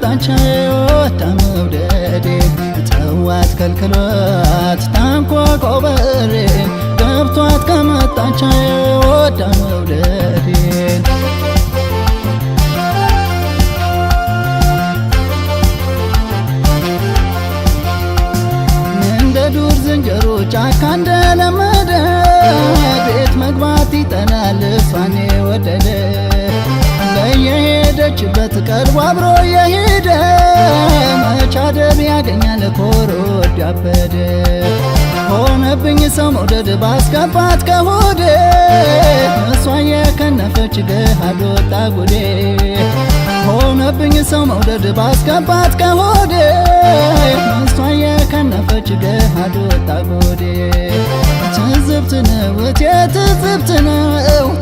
ከመጣች ወዳ መውደዴ ተዋት ከልክሏት ታንኳኳው በሬ ገብቷት ከመጣች ወዳ መውደዴ እንደ ዱር ዝንጀሮ ጫካ እንደለመደ ቤት መግባት ይጠላል እሷን የወደደ በየሄደችበት ቀርቦ አብሮ የሄደ መች አደብ ያገኛል ኮሮድ ያበደ ሆነብኝ ሰው መውደድ ባስገባት ከሆዴ እሷ የከነፈች ገሃድ ወጣ ጉዴ ሆነብኝ ሰው መውደድ ባስገባት ከሆዴ እሷ የከነፈች ገሃድ ወጣ ጉዴ ትዝብት ነው እቴ ትዝብት ነው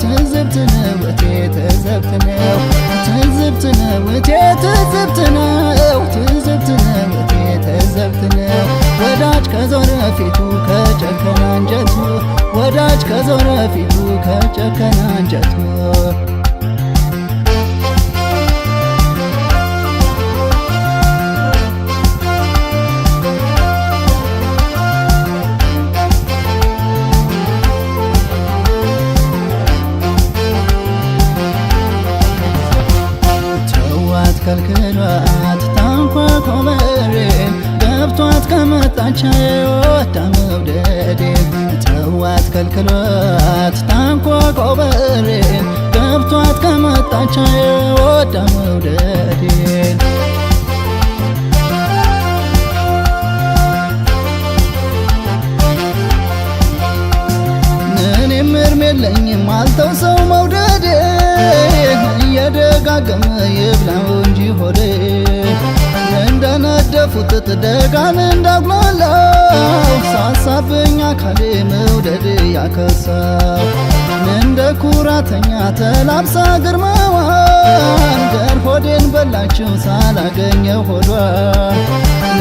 ትዝብት ነው እቴ ትዝብት ነው ትዝብት ነው እቴ ትዝብት ነው ትዝብት ነው እቴ ትዝብት ነው ወዳጅ ከዞረ ፊቱ ከጨከነ አንጀቱ ወዳጅ ከዞረ ፊቱ ከጨከነ አንጀቱ ከልክሏት ታንኳኳው በሬ ገብቷት ከመጣች ወዳ መውደዴ ተዋት ከልክሏት ታንኳኳው በሬ ገብቷት ከመጣች ወዳ መውደዴ እኔም እርም የለኝም አልተው ሰው መውደዴ እየደጋገመ ይብላው እንጂ ሆዴ እንደነደፉት ጥጥ ደጋን እንዳጉላላው ሳሳብኝ አካሌ መውደድ ያከሳው እንደ ኩራተኛ ተላብሳ ግርማዋን ገር ሆዴን በላችው ሳላገኘው ሆዷን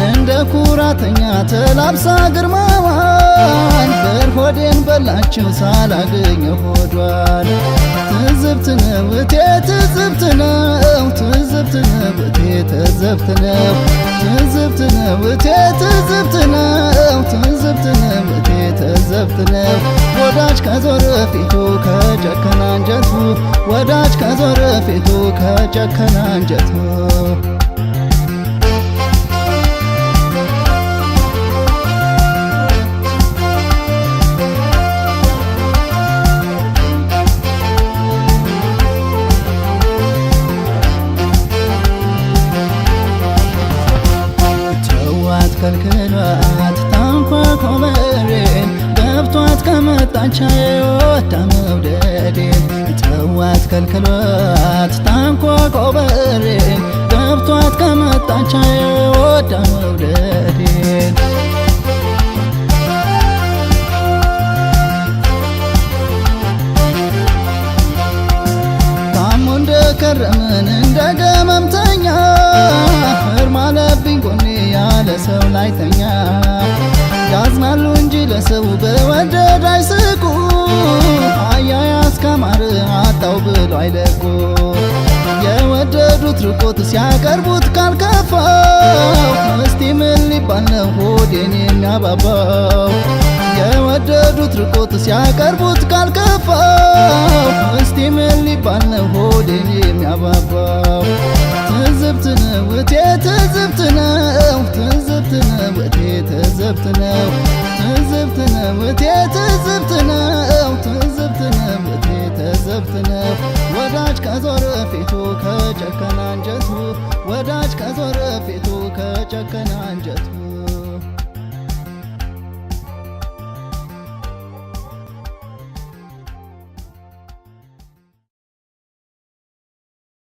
እንደ ኩራተኛ ተላብሳ ግርማዋን ገር ሆዴን በላችው ሳላገኘው ሆዷን ትዝብት ነው እቴ ትዝብት ነው ትዝብት ነው እቴ ትዝብት ነው ትዝብት ነው እቴ ትዝብት ነው ትዝብት ነው እቴ ትዝብት ነው ወዳጅ ከዞረ ፊቱ ከጨከነ አንጀቱ ወዳጅ ከዞረ ፊቱ ከጨከነ አንጀቱ ከልክሏት ታንኳኳው በሬ ገብቷት ከመጣች ወዳ መውደዴ ተዋት ከልክሏት ታንኳኳው በሬ ገብቷት ከመጣች ወዳ መውደዴ ታሞ እንደከረምን እንደ ገመምተኛ እርም አለብኝ ጎኔ ያለ ሰው ላይተኛ ያዝናሉ እንጂ ለሰው በወደድ አይስቁ አያያዝ ካማረ አጣው ብሎ አይለቁ የወደዱት ርቆት ሲያቀርቡት ካልከፋው እስቲ ምን ሊባል ነው ሆዴን የሚያባባው የወደዱት ርቆት ሲያቀርቡት ካልከፋው እስቲ ምን ሊባል ነው ሆዴን የሚያባባው ትዝብት ነው እቴ ትዝብት ነው ትዝብት ነው እቴ ትዝብት ነው ትዝብት ነው እቴ ትዝብት ነው ትዝብት ነው እቴ ትዝብት ነው ወዳጅ ከዞረ ፊቱ ከጨከነ አንጀቱ ወዳጅ ከዞረ ፊቱ ከጨከነ አንጀቱ